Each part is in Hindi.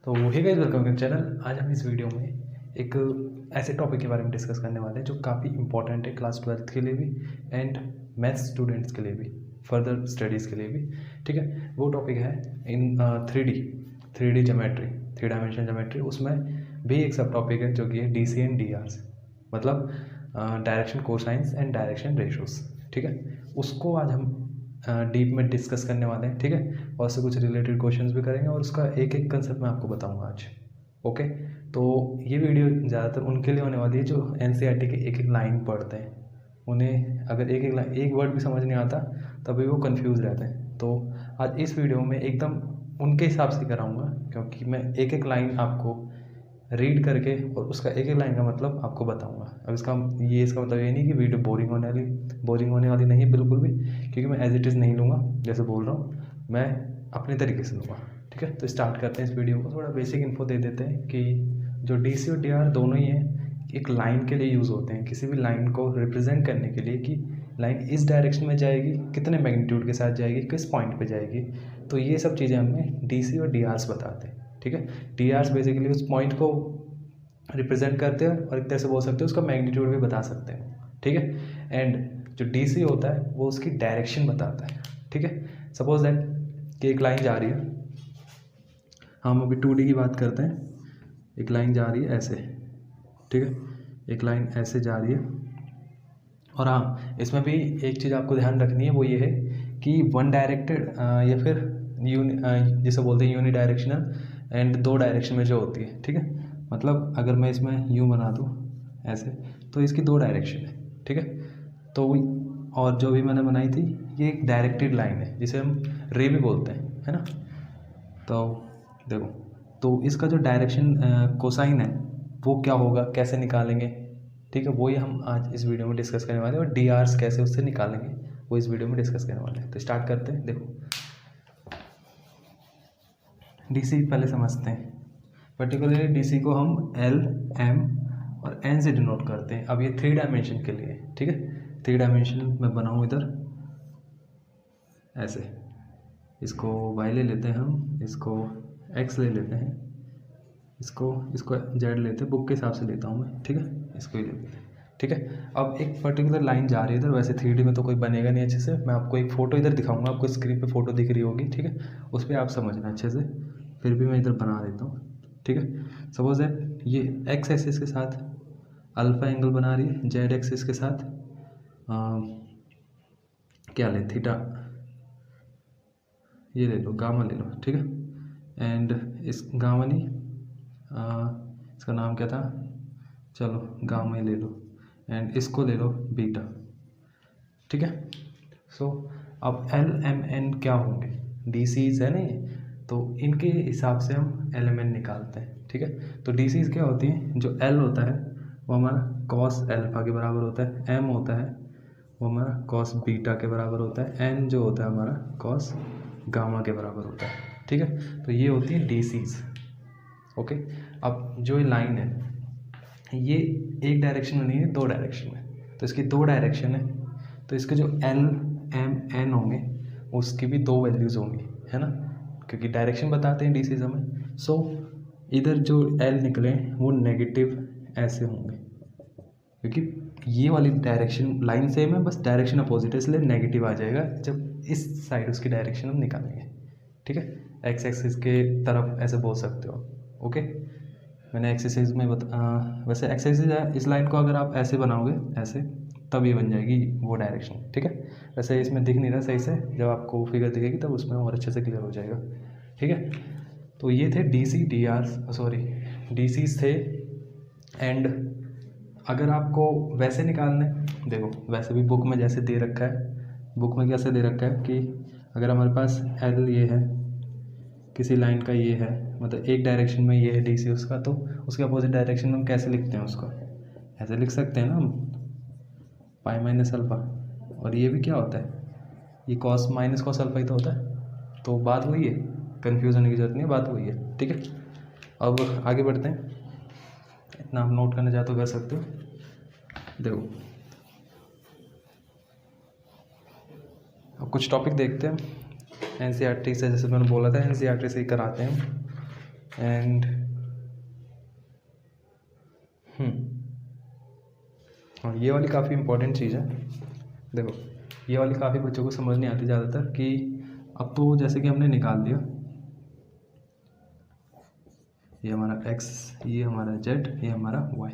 तो hey guys, welcome to channel. आज हम इस वीडियो में एक ऐसे टॉपिक के बारे में डिस्कस करने वाले हैं जो काफ़ी इंपॉर्टेंट है क्लास 12th के लिए भी एंड मैथ्स स्टूडेंट्स के लिए भी, फर्दर स्टडीज़ के लिए भी। ठीक है, वो टॉपिक है इन 3D ज्योमेट्री, 3 डायमेंशन ज्योमेट्री। उसमें भी एक सब टॉपिक है जो कि है DC एंड DRs, मतलब direction cosines and direction ratios. ठीक है, उसको आज हम डीप में डिस्कस करने वाले हैं। ठीक है, और उससे कुछ रिलेटेड क्वेश्चंस भी करेंगे और उसका एक एक कंसेप्ट मैं आपको बताऊंगा आज। ओके, तो ये वीडियो ज़्यादातर उनके लिए होने वाली है जो NCERT के एक एक लाइन पढ़ते हैं। उन्हें अगर एक वर्ड भी समझ नहीं आता तभी वो कंफ्यूज रहते हैं। तो आज इस वीडियो में एकदम उनके हिसाब से कराऊंगा, क्योंकि मैं एक एक लाइन आपको रीड करके और उसका एक एक लाइन का मतलब आपको बताऊंगा। अब इसका मतलब ये नहीं कि वीडियो बोरिंग होने वाली नहीं है बिल्कुल भी, क्योंकि मैं एज इट इज़ नहीं लूँगा जैसे बोल रहा हूँ, मैं अपने तरीके से लूँगा। ठीक है, तो स्टार्ट करते हैं इस वीडियो को। थोड़ा बेसिक इन्फो दे देते हैं कि जो DC और DR दोनों ही हैं एक लाइन के लिए यूज़ होते हैं, किसी भी लाइन को रिप्रेजेंट करने के लिए कि लाइन इस डायरेक्शन में जाएगी, कितने मैग्नीट्यूड के साथ जाएगी, किस पॉइंट पे जाएगी। तो ये सब चीज़ें हमें DC और DRs बताते हैं। ठीक है, DRs बेसिकली उस पॉइंट को रिप्रेजेंट करते हैं और एक तरह से बोल सकते हैं उसका मैग्नीट्यूड भी बता सकते हैं। ठीक है, एंड जो DC होता है वो उसकी डायरेक्शन बताता है। ठीक है, सपोज दैट कि एक लाइन जा रही है, हम अभी 2D की बात करते हैं। एक लाइन जा रही है ऐसे, ठीक है, एक लाइन ऐसे जा रही है। और हाँ, इसमें भी एक चीज़ आपको ध्यान रखनी है, वो ये है कि वन डायरेक्टेड या फिर जिसे बोलते हैं यूनी डायरेक्शनल एंड 2 डायरेक्शन में जो होती है। ठीक है, मतलब अगर मैं इसमें यूँ बना दूँ ऐसे, तो इसकी 2 डायरेक्शन है। ठीक है, तो और जो भी मैंने बनाई थी ये एक डायरेक्टेड लाइन है जिसे हम रे भी बोलते हैं, है ना। तो देखो, तो इसका जो डायरेक्शन कोसाइन है वो क्या होगा, कैसे निकालेंगे। ठीक है, वही हम आज इस वीडियो में डिस्कस करने वाले हैं, और DRs कैसे उससे निकालेंगे वो इस वीडियो में डिस्कस करने वाले हैं। तो स्टार्ट करते हैं। देखो, DC पहले समझते हैं। पर्टिकुलरली DC को हम L, M और N से डिनोट करते हैं। अब ये 3 डायमेंशन के लिए, ठीक है, 3 डायमेंशन में बनाऊँ इधर ऐसे, इसको Y ले लेते हैं हम, इसको X ले लेते हैं, इसको Z लेते हैं, बुक के हिसाब से लेता हूँ मैं। ठीक है, इसको ही लेते हैं। ठीक है, अब एक पर्टिकुलर लाइन जा रही है इधर। वैसे 3D में तो कोई बनेगा नहीं अच्छे से, मैं आपको एक फ़ोटो इधर दिखाऊंगा, आपको स्क्रीन पे फ़ोटो दिख रही होगी। ठीक है, उस पर आप समझना अच्छे से, फिर भी मैं इधर बना देता हूँ। ठीक है, सपोज दैट ये X एक्सिस के साथ अल्फ़ा एंगल बना रही है, Z एक्सिस के साथ क्या ले, थीटा, ये ले लो, गामा ले लो। ठीक है, एंड इस गामा नहीं, इसका नाम क्या था, चलो गामा ही ले लो, एंड इसको ले लो बीटा। ठीक है, सो अब L, M, N क्या होंगे, DCs है नहीं, तो इनके हिसाब से हम LMN निकालते हैं। ठीक है, तो DCs क्या होती हैं, जो L होता है वो हमारा cos अल्फा के बराबर होता है, M होता है वो हमारा cos बीटा के बराबर होता है, N जो होता है हमारा cos गामा के बराबर होता है। ठीक है, तो ये होती है DCs। ओके, अब जो ये लाइन है ये एक डायरेक्शन में नहीं है, 2 डायरेक्शन में, तो इसकी 2 डायरेक्शन है, तो इसके जो L, M, N होंगे उसकी भी 2 वैल्यूज़ होंगी, है ना, क्योंकि डायरेक्शन बताते हैं DCs हमें। सो इधर जो L निकले वो नेगेटिव ऐसे होंगे, क्योंकि ये वाली डायरेक्शन लाइन सेम है, बस डायरेक्शन अपोजिट है, इसलिए नेगेटिव आ जाएगा जब इस साइड उसकी डायरेक्शन हम निकालेंगे। ठीक है, X एक्सिस के तरफ ऐसे बोल सकते हो। ओके, मैंने एक्सरसाइज में वैसे एक्सरसाइज इस लाइन को अगर आप ऐसे बनाओगे ऐसे, तब ये बन जाएगी वो डायरेक्शन। ठीक है, वैसे इसमें दिख नहीं रहा सही से, जब आपको फिगर दिखेगी तब उसमें और अच्छे से क्लियर हो जाएगा। ठीक है, तो ये थे DCs थे। एंड अगर आपको वैसे निकालना है, देखो वैसे भी बुक में जैसे दे रखा है, बुक में कैसे दे रखा है कि अगर हमारे पास L ये है, किसी लाइन का ये है, मतलब एक डायरेक्शन में ये है DC उसका, तो उसके अपोजिट डायरेक्शन में हम कैसे लिखते हैं उसको, ऐसे लिख सकते हैं ना हम, पाई माइनस अल्फ़ा। और ये भी क्या होता है, ये कॉस माइनस कॉस अल्फ़ा ही तो होता है। तो बात वही है, कन्फ्यूज़ होने की जरूरत नहीं है, बात वही है। ठीक है, अब आगे बढ़ते हैं, इतना आप नोट करना चाहते हो कर सकते हो। देखो, अब कुछ टॉपिक देखते हैं NCERT से, जैसे मैंने बोला था NCERT से ही कराते हैं। एंड हाँ, ये वाली काफ़ी इंपॉर्टेंट चीज़ है। देखो ये वाली काफ़ी बच्चों को समझ नहीं आती ज़्यादातर कि अब तो जैसे कि हमने निकाल दिया ये हमारा x, ये हमारा z, ये हमारा y।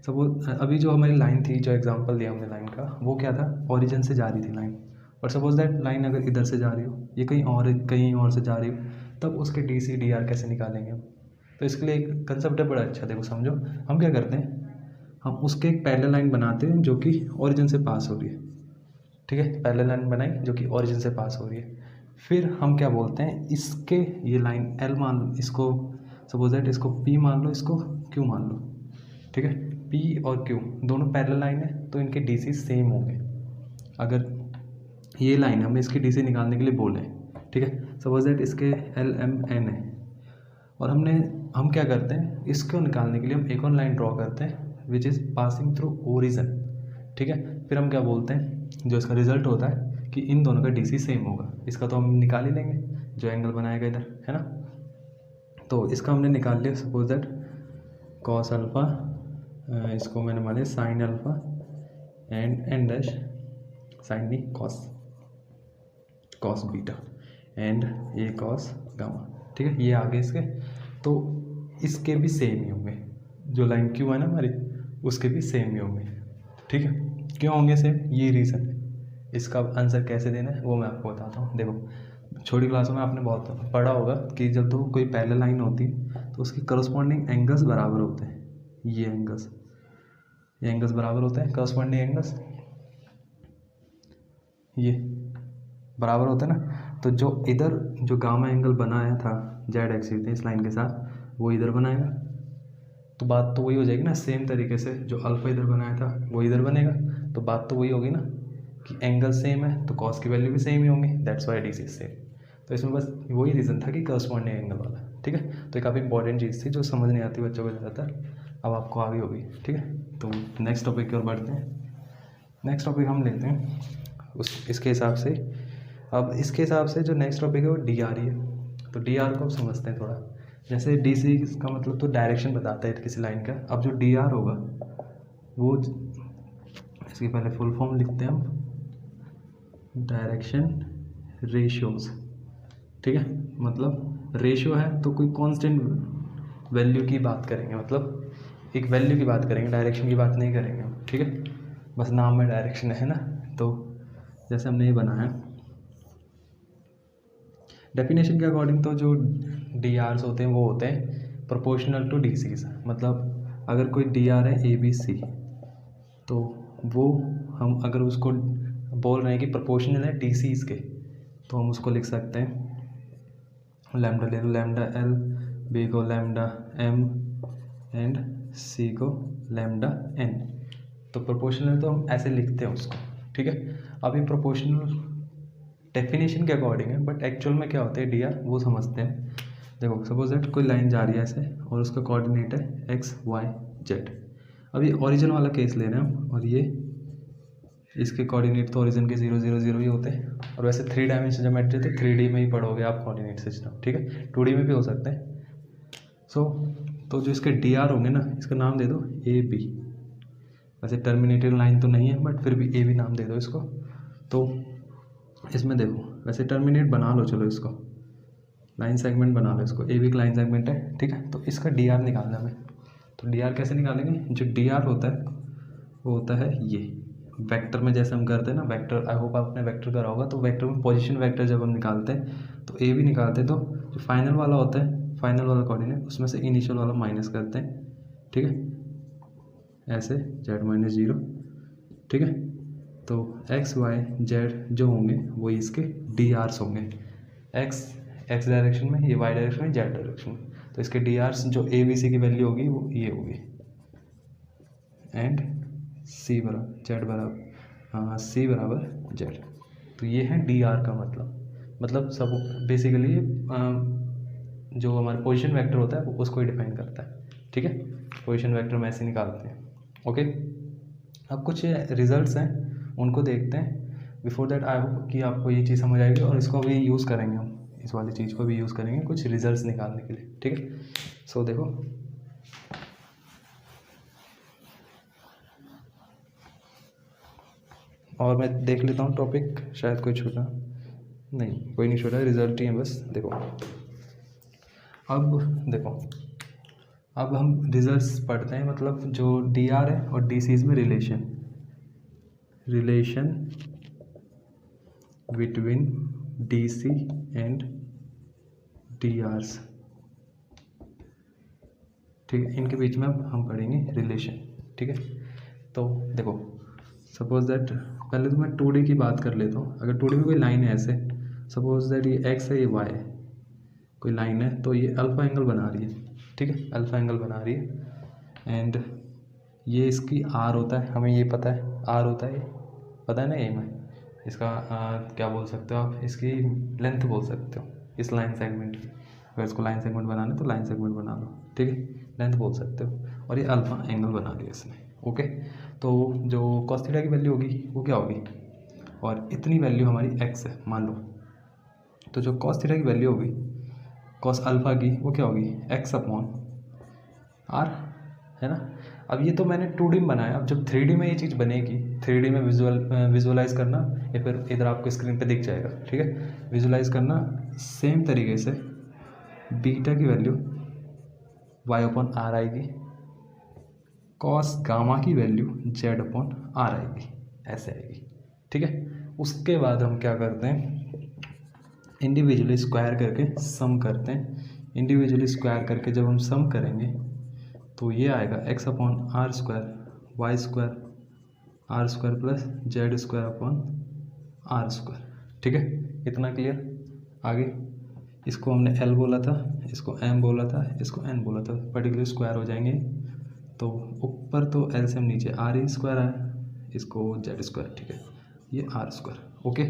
सपोज अभी जो हमारी लाइन थी, जो एग्जांपल दिया हमने लाइन का, वो क्या था, ओरिजिन से जा रही थी लाइन। और सपोज दैट लाइन अगर इधर से जा रही हो, ये कहीं और से जा रही हो, तब उसके डी सी डी आर कैसे निकालेंगे हम। तो इसके लिए एक कंसेप्ट है बड़ा अच्छा, देखो समझो। हम क्या करते हैं, हम उसके एक पैरेलल लाइन बनाते हैं जो कि ओरिजिन से पास हो रही है, ठीक है। पैरेलल लाइन बनाई जो कि ओरिजिन से पास हो रही है। फिर हम क्या बोलते हैं, इसके ये लाइन एल मान लो, इसको सपोज दैट इसको पी मान लो, इसको क्यू मान लो, ठीक है। पी और क्यू दोनों पैरेलल लाइन है तो इनके डी सी सेम होंगे। अगर ये लाइन हमें इसकी डी सी निकालने के लिए बोले, ठीक है, सपोज दैट इसके एल एम एन है, और हम क्या करते हैं, इसको निकालने के लिए हम एक और लाइन ड्रॉ करते हैं which is passing through origin, ठीक है। फिर हम क्या बोलते हैं, जो इसका रिजल्ट होता है कि इन दोनों का डी सी सेम होगा। इसका तो हम निकाल ही लेंगे, जो एंगल बनाएगा इधर, है ना। तो इसका हमने निकाल लिया, सपोज दैट कॉस अल्फ़ा, इसको मैंने मान लिया sine alpha, and n dash sine नहीं कॉस बीटा, एंड ये कॉस गामा, ठीक है। ये आगे इसके, तो इसके भी सेम ही होंगे, जो लाइन क्यू है ना हमारी, उसके भी सेम ही होंगे, ठीक है। क्यों होंगे सेम, ये रीज़न है। इसका आंसर कैसे देना है वो मैं आपको बताता हूँ। देखो छोटी क्लासों में आपने बहुत पढ़ा होगा कि जब तो कोई पैरेलल लाइन होती है तो उसकी करस्पॉन्डिंग एंगल्स बराबर होते हैं। ये एंगल्स बराबर होते हैं, करस्पॉन्डिंग एंगल्स ये बराबर होते हैं ना। तो जो इधर जो गामा एंगल बनाया था जेड एक्सिस इस लाइन के साथ, वो इधर बनाएगा, तो बात तो वही हो जाएगी ना। सेम तरीके से जो अल्फ़ा इधर बनाया था वो इधर बनेगा, तो बात तो वही होगी ना कि एंगल सेम है तो कॉस की वैल्यू भी सेम ही होंगी, that's why D C same. तो इसमें बस वही रीज़न था कि करस्पॉन्डिंग एंगल वाला, ठीक है। तो ये काफ़ी इंपॉर्टेंट चीज़ थी जो समझ नहीं आती बच्चों को ज़्यादातर, अब आपको आ गई होगी, ठीक है। तो नेक्स्ट टॉपिक की ओर बढ़ते हैं। नेक्स्ट टॉपिक हम लेते हैं इसके हिसाब से। अब इसके हिसाब से जो नेक्स्ट टॉपिक है वो डी आर ही है। तो डी आर को अब समझते हैं थोड़ा। जैसे डी सी का मतलब तो डायरेक्शन बताता है किसी लाइन का। अब जो डी आर होगा वो, इसकी पहले फुल फॉर्म लिखते हैं हम, डायरेक्शन रेशियोज, ठीक है। मतलब रेशियो है तो कोई कांस्टेंट वैल्यू की बात करेंगे, मतलब एक वैल्यू की बात करेंगे, डायरेक्शन की बात नहीं करेंगे हम, ठीक है। बस नाम में डायरेक्शन है ना। तो जैसे हमने ये बनाया डेफिनेशन के अकॉर्डिंग, तो जो डी आर्स होते हैं वो होते हैं प्रोपोर्शनल टू डी सीज। मतलब अगर कोई डी आर है ए बी सी, तो वो हम अगर उसको बोल रहे हैं कि प्रोपोर्शनल है डी सीज के, तो हम उसको लिख सकते हैं लैम्डा ले लो, लैम्डा एल, बी को लैम्डा एम, एंड सी को लैम्डा एन। तो प्रोपोर्शनल तो हम ऐसे लिखते हैं उसको, ठीक है। अब ये प्रोपोर्शनल डेफिनेशन के अकॉर्डिंग है, बट एक्चुअल में क्या होता है डी आर वो समझते हैं। देखो सपोज दैट कोई लाइन जा रही है ऐसे और उसका कोऑर्डिनेट है एक्स वाई जेड। अब ये ओरिजिन वाला केस ले रहे हैं हम, और ये इसके कोऑर्डिनेट तो ओरिजिन के 0 0 0 ही होते हैं। और वैसे 3 डायमेंशन ज्योमेट्री तो 3D में ही पढ़ोगे आप कोऑर्डिनेट सिस्टम, ठीक है। 2D में भी हो सकते हैं। तो जो इसके डी आर होंगे ना, इसका नाम दे दो ए बी। वैसे टर्मिनेटेड लाइन तो नहीं है, बट फिर भी ए बी नाम दे दो इसको। तो इसमें देखो, वैसे टर्मिनेट बना लो, चलो इसको लाइन सेगमेंट बना लो, इसको ए बी का लाइन सेगमेंट है, ठीक है। तो इसका डी आर निकालना हमें। तो डी आर कैसे निकालेंगे, जो डी आर होता है वो होता है ये वेक्टर में, जैसे हम करते हैं ना वेक्टर, आई होप आपने वेक्टर करा होगा। तो वेक्टर में पोजीशन वेक्टर जब हम निकालते हैं तो ए बी निकालते हैं, तो जो फाइनल वाला होता है, फाइनल वाला कोऑर्डिनेट, उसमें से इनिशियल वाला माइनस करते हैं, ठीक है, ऐसे जेड माइनस 0, ठीक है। तो एक्स वाई जेड जो होंगे वो इसके डी आर्स होंगे, एक्स डायरेक्शन में, ये वाई डायरेक्शन में, जेड डायरेक्शन में। तो इसके डी आर्स जो ए बी सी की वैल्यू होगी वो ये होगी, एंड सी बराबर जेड बराबर, हाँ सी बराबर जेड। तो ये है डी आर का मतलब सब बेसिकली जो हमारा पोजीशन वेक्टर होता है वो उसको ही डिफाइन करता है, ठीक है। पोजीशन वेक्टर में ऐसे निकालते हैं, ओके। अब कुछ रिजल्ट्स हैं उनको देखते हैं। बिफोर दैट आई होप कि आपको ये चीज़ समझ आएगी और इसको अभी यूज़ करेंगे हम इस वाली चीज़ को भी यूज़ करेंगे कुछ रिजल्ट्स निकालने के लिए, ठीक है। सो देखो और मैं देख लेता हूँ टॉपिक, शायद कोई छूटा नहीं, कोई नहीं छूटा, रिजल्ट ही है बस। देखो अब हम रिजल्ट्स पढ़ते हैं, मतलब जो डी आर है और डी सीज में relation between D C and D Rs, ठीक है। इनके बीच में अब हम पढ़ेंगे रिलेशन, ठीक है। तो देखो सपोज दैट पहले तो मैं 2D की बात कर लेता हूँ। अगर 2D में कोई लाइन है ऐसे, सपोज दैट ये एक्स है ये वाई है, कोई लाइन है तो ये अल्फा एंगल बना रही है, ठीक है, अल्फा एंगल बना रही है। एंड ये इसकी आर होता है, हमें ये पता है आर होता है, ये पता है ना, ये में इसका क्या बोल सकते हो आप, इसकी लेंथ बोल सकते हो इस लाइन सेगमेंट की। अगर इसको लाइन सेगमेंट बनाना है तो लाइन सेगमेंट बना लो, ठीक है, लेंथ बोल सकते हो। और ये अल्फा एंगल बना रही है इसमें, ओके। तो जो cos थीटा की वैल्यू होगी वो क्या होगी, और इतनी वैल्यू हमारी x है मान लो, तो जो cos थीटा की वैल्यू होगी cos अल्फ़ा की वो क्या होगी x अपॉन r, है ना। अब ये तो मैंने 2D में बनाया, अब जब 3D में ये चीज़ बनेगी, 3D में विजुअलाइज़ करना, या फिर इधर आपको स्क्रीन पे दिख जाएगा, ठीक है। विजुअलाइज़ करना सेम तरीके से, बीटा की वैल्यू y अपॉन r आएगी, कॉस गामा की वैल्यू z अपॉन r आएगी, ऐसे आएगी, ठीक है। उसके बाद हम क्या करते हैं, इंडिविजुअली स्क्वायर करके सम करते हैं। इंडिविजुअली स्क्वायर करके जब हम सम करेंगे तो ये आएगा x upon r square Y square r square plus Z square upon r square, ठीक है। इतना क्लियर। आगे इसको हमने l बोला था, इसको m बोला था, इसको n बोला था, पर्टिकुलर स्क्वायर हो जाएंगे। तो ऊपर तो एलसीएम नीचे आर ई स्क्वायर आया, इसको जेड स्क्वायर, ठीक है, ये आर स्क्वायर, ओके।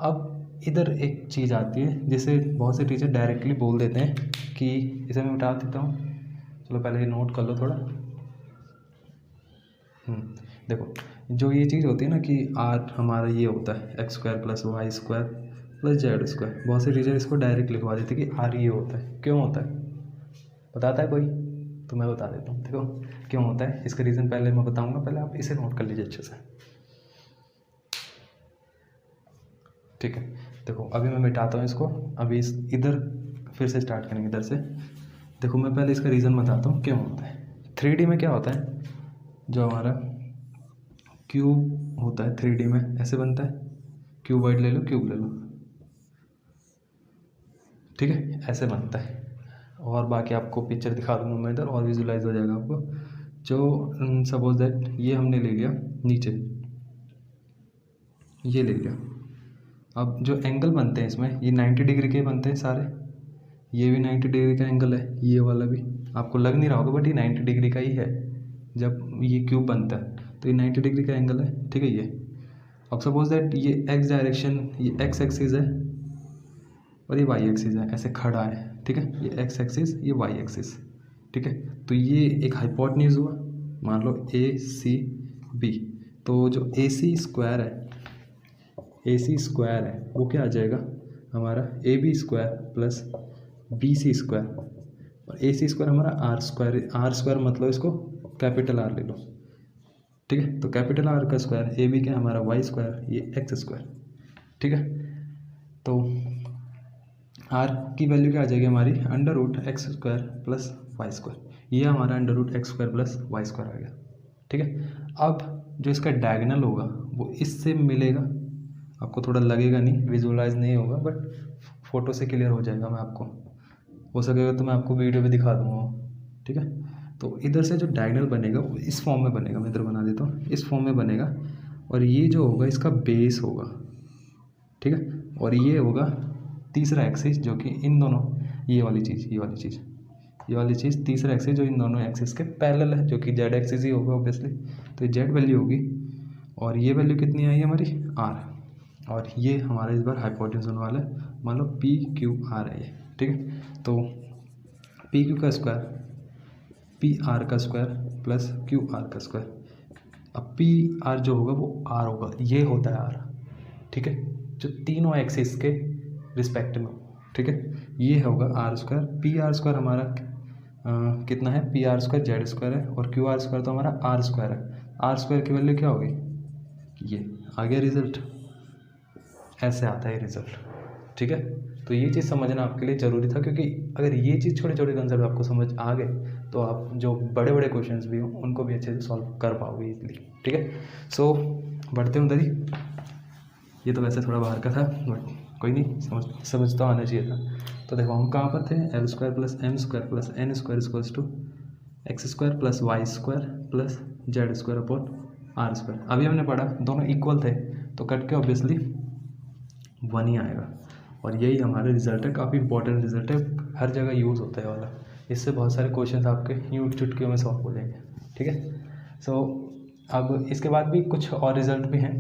अब इधर एक चीज़ आती है जिसे बहुत से टीचर डायरेक्टली बोल देते हैं कि इसे मैं मिटा देता हूँ, चलो पहले ये नोट कर लो थोड़ा। देखो जो ये चीज़ होती है ना कि आर हमारा ये होता है X square plus Y square plus Z square, बहुत से टीचर इसको डायरेक्ट लिखवा देते हैं कि आर ये होता है। क्यों होता है बताता है कोई, तो मैं बता देता हूँ। देखो क्यों होता है, इसका रीज़न पहले मैं बताऊंगा, पहले आप इसे नोट कर लीजिए अच्छे से, ठीक है। देखो अभी मैं मिटाता हूँ इसको, अभी इस इधर फिर से स्टार्ट करेंगे इधर से। देखो मैं पहले इसका रीज़न बताता हूँ क्यों होता है। 3D में क्या होता है, जो हमारा क्यूब होता है 3D में ऐसे बनता है, क्यूबॉइड ले लो, क्यूब ले लो, ठीक है, ऐसे बनता है। और बाकी आपको पिक्चर दिखा दूँगा मैं इधर, और विजुलाइज हो जाएगा आपको। जो सपोज दैट ये हमने ले लिया नीचे, ये ले लिया। अब जो एंगल बनते हैं इसमें ये 90 डिग्री के बनते हैं सारे, ये भी 90 डिग्री का एंगल है, ये वाला भी आपको लग नहीं रहा होगा बट ये 90 डिग्री का ही है। जब ये क्यूब बनता है तो ये 90 डिग्री का एंगल है, ठीक है। ये अब सपोज दैट ये एक्स डायरेक्शन, ये एक्स एक्सिस है और ये वाई एक्सिस है, ऐसे खड़ा है, ठीक है। ये एक्स एक्सिस, ये वाई एक्सिस, ठीक है। तो ये एक हाइपोटेन्यूज हुआ, मान लो ए सी बी। तो जो ए सी स्क्वायर है वो क्या आ जाएगा हमारा A B square plus B C square, और ए सी स्क्वायर हमारा आर स्क्वायर मतलब इसको कैपिटल आर ले लो, ठीक है। तो कैपिटल आर का स्क्वायर ए बी क्या हमारा वाई स्क्वायर, ये एक्स स्क्वायर, ठीक है। तो आर की वैल्यू क्या आ जाएगी हमारी under root X square plus Y square, ये हमारा under root X square plus Y square आ गया, ठीक है। अब जो इसका डायगोनल होगा वो इससे मिलेगा, आपको थोड़ा लगेगा नहीं, विजुअलाइज नहीं होगा, बट फोटो से क्लियर हो जाएगा। मैं आपको हो सकेगा तो मैं आपको वीडियो पे दिखा दूँगा, ठीक है। तो इधर से जो डायगोनल बनेगा वो इस फॉर्म में बनेगा, मैं इधर बना देता हूँ, इस फॉर्म में बनेगा। और ये जो होगा इसका बेस होगा, ठीक है। और ये होगा तीसरा एक्सिस जो कि इन दोनों, ये वाली चीज़ तीसरा एक्सिस जो इन दोनों एक्सिस के पैरेलल है, जो कि जेड एक्सिस ही होगा ऑब्वियसली। तो ये जेड वैल्यू होगी और ये वैल्यू कितनी आई हमारी आर, और ये हमारा इस बार हाइपोटेन्यूज होने वाला है, मान लो पी क्यू आर है ये, ठीक है। तो पी क्यू का स्क्वायर पी आर का स्क्वायर प्लस क्यू आर का स्क्वायर। अब पी आर जो होगा वो आर होगा, ये होता है आर, ठीक है, जो तीनों एक्सिस के रिस्पेक्ट में, ठीक है, ये होगा R square. P R square हमारा कितना है, P R square Z square है, और क्यू आर स्क्वायर तो हमारा आर स्क्वायर है। आर स्क्वायर की वैल्यू क्या होगी, ये आ गया रिजल्ट, ऐसे आता है रिजल्ट। ठीक है, तो ये चीज़ समझना आपके लिए ज़रूरी था, क्योंकि अगर ये चीज़ छोटे छोटे कंसेप्ट आपको समझ आ गए तो आप जो बड़े बड़े क्वेश्चंस भी हों उनको भी अच्छे से सॉल्व कर पाओगे इजीली। ठीक है, सो बढ़ते हैं उधर ही। ये तो वैसे थोड़ा बाहर का था, बट कोई नहीं, समझ तो आना चाहिए था। तो देखो हम कहाँ पर थे, L square plus M square plus N square equals to X square plus Y square plus Z square upon R square. अभी हमने पढ़ा दोनों इक्वल थे तो कट के ऑब्वियसली 1 ही आएगा, और यही हमारा रिजल्ट है। काफ़ी इंपॉर्टेंट रिजल्ट है, हर जगह यूज़ होता है वाला। इससे बहुत सारे क्वेश्चन आपके यूँ चुटकियों में सॉल्व हो जाएंगे। ठीक है, सो अब इसके बाद भी कुछ और रिजल्ट भी हैं,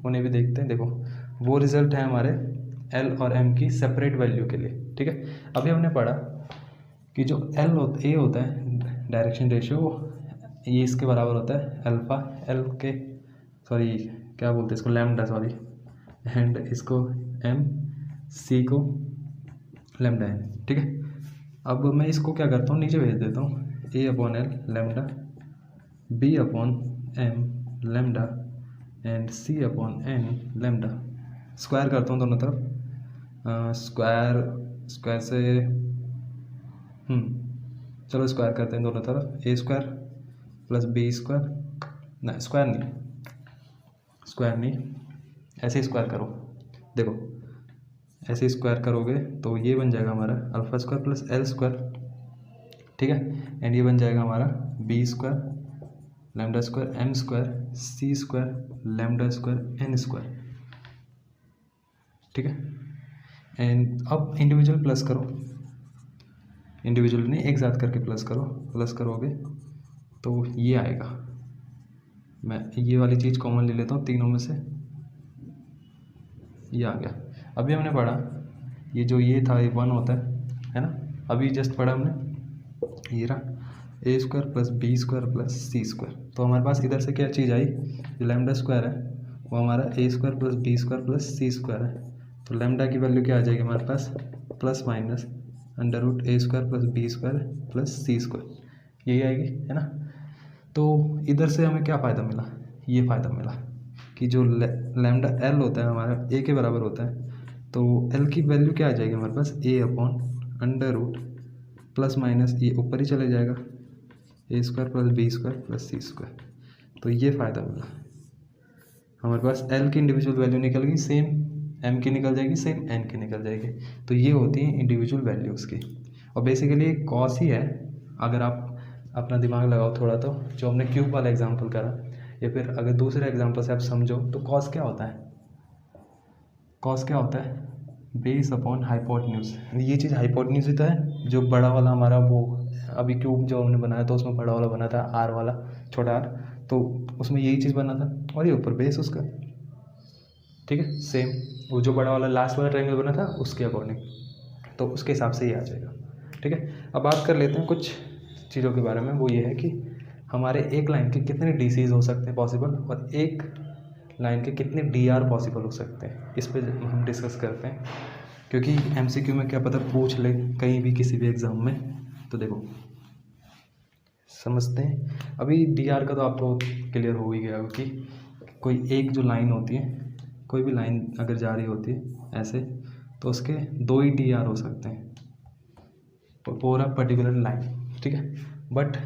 उन्हें भी देखते हैं। देखो वो रिजल्ट है हमारे एल और एम की सेपरेट वैल्यू के लिए। ठीक है, अभी हमने पढ़ा कि जो ए होता है डायरेक्शन रेशियो, ये इसके बराबर होता है अल्फ़ा एल के, सॉरी क्या बोलते हैं इसको, लैम्डा, सॉरी, एंड इसको एम, सी को लैम्डा एन। ठीक है, अब मैं इसको क्या करता हूँ, नीचे भेज देता हूँ, A upon L lambda, B upon M lambda and C upon N lambda. Square करता हूँ दोनों तरफ, स्क्वायर से चलो स्क्वायर करते हैं दोनों तरफ, ए स्क्वायर प्लस बी स्क्वायर, नहीं स्क्वायर नहीं, ऐसे ही स्क्वायर करो। देखो ऐसे ही स्क्वायर करोगे तो ये बन जाएगा हमारा alpha square plus L square. ठीक है, एंड ये बन जाएगा हमारा B square lambda square M square C square lambda square N square. ठीक है, एंड अब इंडिविजुअल प्लस करो, इंडिविजुअल नहीं एक साथ करके प्लस करो, प्लस करोगे तो ये आएगा। मैं ये वाली चीज़ कॉमन ले लेता हूँ तीनों में से, ये आ गया। अभी हमने पढ़ा ये जो ये था ये 1 होता है ना, अभी जस्ट पढ़ा हमने, ये रहा A square plus B square plus C square. तो हमारे पास इधर से क्या चीज़ आई, जो लैम्डा स्क्वायर है वो हमारा A square plus B square plus C square है। तो लैम्डा की वैल्यू क्या आ जाएगी हमारे पास, plus minus under root A square plus B square plus C square, यही आएगी, है ना। तो इधर से हमें क्या फ़ायदा मिला, ये फ़ायदा मिला कि जो लैम्डा एल होता है हमारा ए के बराबर होता है, तो एल की वैल्यू क्या आ जाएगी हमारे पास, A upon under root plus minus ये ऊपर ही चले जाएगा, A square plus B square plus C square. तो ये फ़ायदा मिला हमारे पास, एल की इंडिविजुअल वैल्यू निकल गई, सेम एम की निकल जाएगी, सेम एन की निकल जाएगी। तो ये होती हैं इंडिविजुअल वैल्यूज़ की, और बेसिकली कॉस ही है। अगर आप अपना दिमाग लगाओ थोड़ा, तो जो हमने क्यूब वाला एग्जांपल करा, या फिर अगर दूसरे एग्जांपल से आप समझो तो कॉस क्या होता है, कॉस क्या होता है, बेस अपॉन हाइपोटेन्यूज। ये चीज़ हाइपोटेन्यूज ही तो है, जो बड़ा वाला हमारा वो अभी क्यूब जो हमने बनाया था उसमें बड़ा वाला बना था आर वाला, छोटा आर, तो उसमें यही चीज़ बना था, और ये ऊपर बेस उसका। ठीक है, सेम वो जो बड़ा वाला लास्ट वाला ट्रायंगल बना था उसके अकॉर्डिंग, तो उसके हिसाब से ही आ जाएगा। ठीक है, अब बात कर लेते हैं कुछ चीज़ों के बारे में। वो ये है कि हमारे एक लाइन के कितने डी सीज हो सकते हैं पॉसिबल, और एक लाइन के कितने डी आर पॉसिबल हो सकते हैं, इस पर हम डिस्कस करते हैं, क्योंकि एमसीक्यू में क्या पता पूछ ले कहीं भी किसी भी एग्ज़ाम में। तो देखो समझते हैं, अभी डी आर का तो आपको क्लियर हो ही गया, क्योंकि कोई एक जो लाइन होती है, कोई भी लाइन अगर जा रही होती है ऐसे, तो उसके 2 ही डी आर हो सकते हैं पूरा पर्टिकुलर लाइन। ठीक है, बट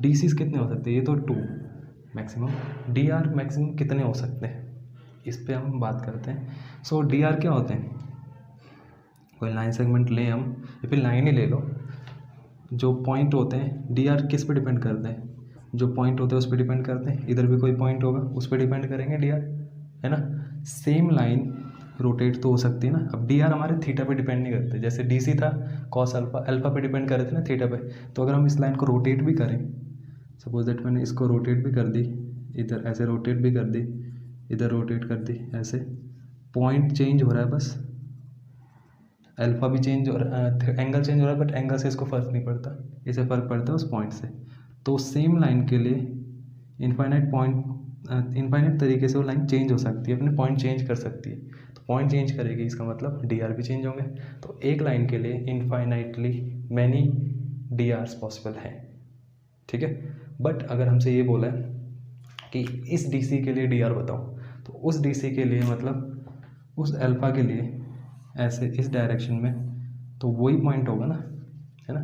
डी सीज कितने हो सकते हैं, ये तो 2 मैक्सिमम, डी आर मैक्सिमम कितने हो सकते हैं, इस पे हम बात करते हैं। सो डी आर क्या होते हैं, कोई लाइन सेगमेंट लें हम, या फिर लाइन ही ले लो, जो पॉइंट होते हैं डी आर किस पे डिपेंड करते हैं, जो पॉइंट होते हैं उस पर डिपेंड करते हैं। इधर भी कोई पॉइंट होगा उस पर डिपेंड करेंगे डी आर, है ना। सेम लाइन रोटेट तो हो सकती है ना। अब डी आर हमारे थीटा पे डिपेंड नहीं करते, जैसे डी सी था कॉस अल्फा, अल्फा पे डिपेंड कर रहे थे ना थीटा पे। तो अगर हम इस लाइन को रोटेट भी करें, सपोज दैट मैंने इसको रोटेट भी कर दी, इधर ऐसे रोटेट भी कर दी, इधर रोटेट कर दी, ऐसे पॉइंट चेंज हो रहा है बस, अल्फा भी चेंज हो रहा है, एंगल चेंज हो रहा है, बट एंगल से इसको फ़र्क नहीं पड़ता, इसे फ़र्क पड़ता है उस पॉइंट से। तो सेम लाइन के लिए इनफाइनाइट पॉइंट इनफाइनाइट तरीके से वो लाइन चेंज हो सकती है, अपने पॉइंट चेंज कर सकती है। तो पॉइंट चेंज करेगी, इसका मतलब डी आर भी चेंज होंगे। तो एक लाइन के लिए infinitely many D Rs possible हैं, ठीक है। बट अगर हमसे ये बोला है कि इस डी सी के लिए डी आर बताओ, तो उस डी सी के लिए मतलब उस अल्फ़ा के लिए ऐसे इस डायरेक्शन में, तो वही पॉइंट होगा ना, है ना।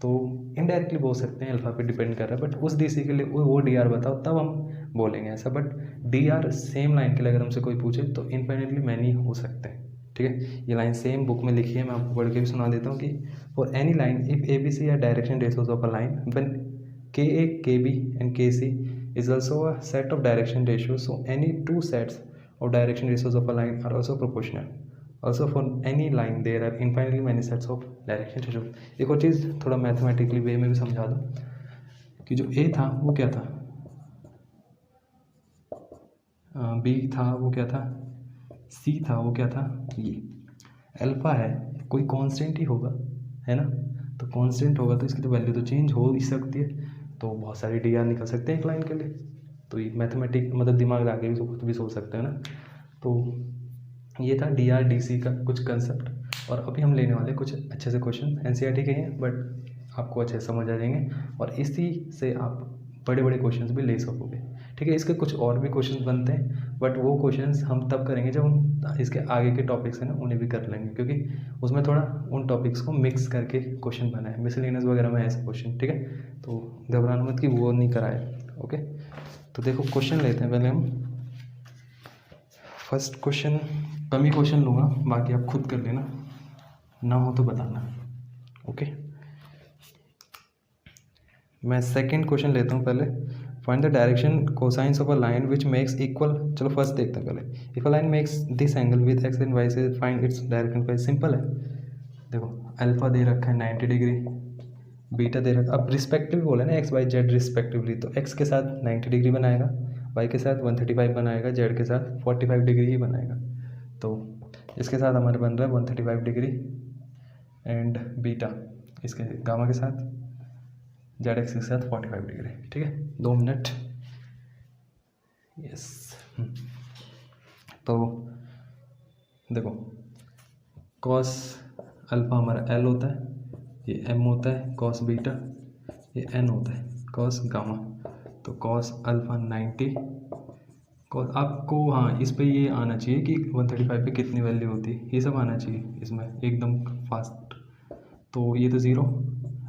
तो इनडायरेक्टली बोल सकते हैं अल्फ़ा पे डिपेंड कर रहा है, बट उस डी सी के लिए वो डी आर बताओ, तब हम बोलेंगे ऐसा। But D R same line के लिए अगर हमसे कोई पूछे तो इनफाइनाइटली मैनी हो सकते हैं, ठीक है। ये लाइन सेम बुक में लिखी है, मैं आपको पढ़ के भी सुना देता हूँ कि for any line if A B C are direction ratios of a line when K A के बी एंड के सी is also a set of direction ratios, so any two sets of direction ratios of a line are also proportional. Also for any line there are infinitely many sets of direction ratios. एक और चीज़ थोड़ा मैथमेटिकली वे में भी समझा दूँ कि जो A था वो क्या था, B था वो क्या था, C था वो क्या था, ये अल्फ़ा है, कोई कांस्टेंट ही होगा, है ना। तो कांस्टेंट होगा तो इसकी तो वैल्यू तो चेंज हो ही सकती है, तो बहुत सारी डी आर निकल सकते हैं एक लाइन के लिए। तो ये मैथमेटिक मतलब दिमाग लगा के भी सोच सकते हैं ना। तो ये था डी आर डी सी का कुछ कंसेप्ट, और अभी हम लेने वाले कुछ अच्छे से क्वेश्चन एनसीईआरटी के हैं, बट आपको अच्छे से समझ आ जाएंगे और इसी से आप बड़े बड़े क्वेश्चंस भी ले सकोगे, ठीक है। इसके कुछ और भी क्वेश्चंस बनते हैं, बट वो क्वेश्चंस हम तब करेंगे जब हम इसके आगे के टॉपिक्स हैं ना उन्हें भी कर लेंगे, क्योंकि उसमें थोड़ा उन टॉपिक्स को मिक्स करके क्वेश्चन बना है, मिसलेनियस वगैरह में ऐसे क्वेश्चन, ठीक है। तो घबराना मत कि वो नहीं कराए, ओके। तो देखो क्वेश्चन लेते हैं पहले हम। फर्स्ट क्वेश्चन, कम ही क्वेश्चन लूँगा, बाकी आप खुद कर लेना, ना हो तो बताना, ओके। मैं सेकंड क्वेश्चन लेता हूँ पहले। Find the direction cosines of a line which makes equal, चलो फर्स्ट देखते हैं पहले। If a line makes this angle with X and Y से find its direction by, simple है। देखो अल्फा दे रखा है 90 डिग्री, बीटा दे रखा, अब रिस्पेक्टिव बोला है ना एक्स वाई जेड रिस्पेक्टिवली, तो एक्स के साथ 90 डिग्री बनाएगा, वाई के साथ 135 बनाएगा, जेड के साथ 45 डिग्री ही बनाएगा। तो इसके साथ हमारे बन रहा है 135 डिग्री एंड बीटा इसके गामा के साथ, जेड एक्स के साथ 45 डिग्री, ठीक है। 2 मिनट, यस। तो देखो कॉस अल्फा हमारा एल होता है, ये एम होता है, कॉस बीटा ये एन होता है, कॉस गामा। तो कॉस अल्फा 90, कॉस आपको हाँ इस पे ये आना चाहिए कि 135 पे कितनी वैल्यू होती है, ये सब आना चाहिए इसमें एकदम फास्ट। तो ये तो 0,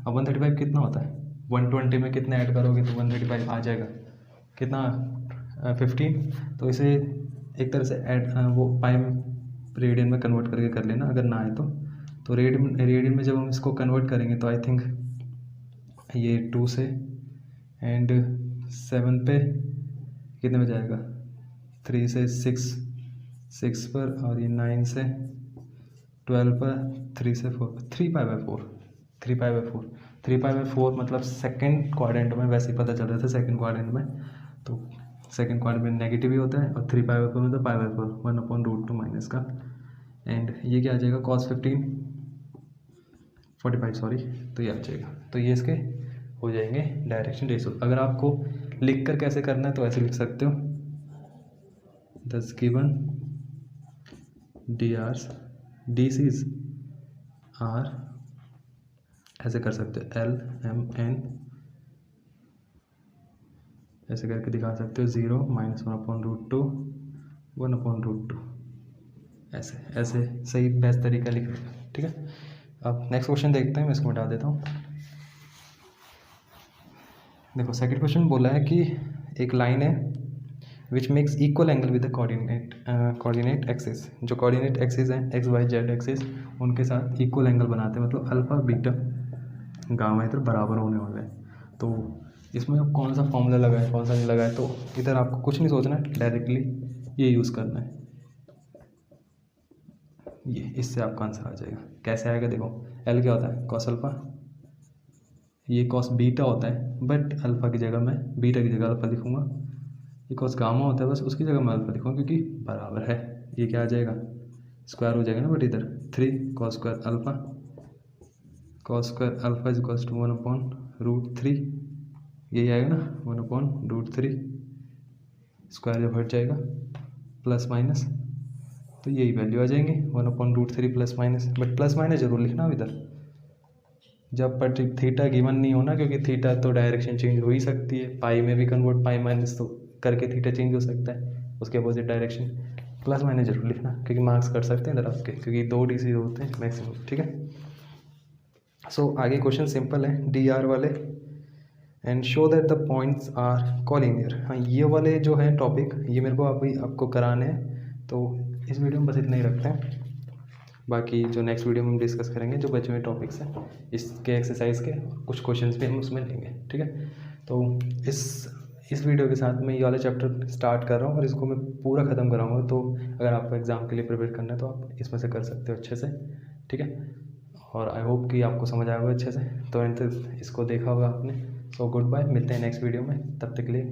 अब 135 कितना होता है, 120 में कितने ऐड करोगे तो 135 आ जाएगा, कितना 15। तो इसे एक तरह से ऐड वो पाई रेडियन में कन्वर्ट करके कर लेना, अगर ना आए तो रेडियन में जब हम इसको कन्वर्ट करेंगे तो आई थिंक ये 2 से एंड 7 पे कितने में जाएगा, 3 से 6 पर, और ये 9 से 12 पर, 3 से 4, 3 pi by 4, 3 pi by 4, 3 pi by 4 मतलब सेकंड क्वाड्रेंट में, वैसे ही पता चल रहा था सेकंड क्वाड्रेंट में, तो सेकंड क्वाड्रेंट में नेगेटिव ही होता है, और 3 पाई बाई 4 में तो पाई बाई 4 1/√2 माइनस का, एंड ये क्या आ जाएगा cos 45 सॉरी, तो ये आ जाएगा। तो ये इसके हो जाएंगे डायरेक्शन रेशियो। अगर आपको लिख कर कैसे करना है तो ऐसे लिख सकते हो, this given D Rs D Cs are, ऐसे कर सकते हो एल एम एन, ऐसे करके दिखा सकते हो 0 -1/√2 1/√2, ऐसे ऐसे सही बेस्ट तरीका लिख रहे हो, ठीक है। अब नेक्स्ट क्वेश्चन देखते हैं, मैं इसको मिटा देता हूँ। देखो सेकंड क्वेश्चन बोला है कि एक लाइन है विच makes equal angle with the coordinate axis, जो कोऑर्डिनेट एक्सिस हैं एक्स वाई जेड एक्सिस उनके साथ इक्वल एंगल बनाते हैं, मतलब अल्फा बीटा गामा इधर बराबर होने वाले हैं। तो इसमें अब कौन सा फॉर्मूला लगाए कौन सा नहीं लगाए, तो इधर आपको कुछ नहीं सोचना है, डायरेक्टली ये यूज़ करना है, ये इससे आपका आंसर आ जाएगा। कैसे आएगा देखो, एल क्या होता है कॉस अल्फा, ये कॉस बीटा होता है, बट अल्फा की जगह मैं बीटा की जगह अल्फा लिखूँगा, ये कॉस गामा होता है बस उसकी जगह मैं अल्फा लिखूँगा क्योंकि बराबर है। ये क्या आ जाएगा स्क्वायर हो जाएगा ना, बट इधर 3 cos square alpha, cos square alpha is equals to 1/√3, यही आएगा ना 1/√3, स्क्वायर जब हट जाएगा प्लस माइनस तो यही वैल्यू आ जाएंगी 1/√3 plus minus, but plus minus जरूर लिखना अब इधर जब पर थीटा गिवन नहीं होना, क्योंकि थीटा तो डायरेक्शन चेंज हो ही सकती है, पाई में भी कन्वर्ट पाई माइनस तो करके थीटा चेंज हो सकता है उसके अपोजिट डायरेक्शन। प्लस माइनस जरूर लिखना क्योंकि मार्क्स कर सकते हैं इधर आपके, क्योंकि 2 DC होते हैं मैक्सिमम, ठीक है। सो आगे क्वेश्चन सिंपल है DR वाले, and show that the points are collinear. हाँ ये वाले जो है टॉपिक ये मेरे को अभी आपको कराने हैं, तो इस वीडियो में बस इतना ही रखते हैं। बाकी जो नेक्स्ट वीडियो में हम डिस्कस करेंगे जो बचे हुए टॉपिक्स हैं इसके एक्सरसाइज के कुछ क्वेश्चंस भी हम उसमें लेंगे, ठीक है। तो इस वीडियो के साथ मैं ये वाला चैप्टर स्टार्ट कर रहा हूँ और इसको मैं पूरा ख़त्म कराऊंगा। तो अगर आपको एग्ज़ाम के लिए प्रिपेयर करना है तो आप इसमें से कर सकते हो अच्छे से, ठीक है। और आई होप कि आपको समझ आया होगा अच्छे से, तो एंड तक इसको देखा होगा आपने। सो गुड बाय, मिलते हैं नेक्स्ट वीडियो में, तब तक के लिए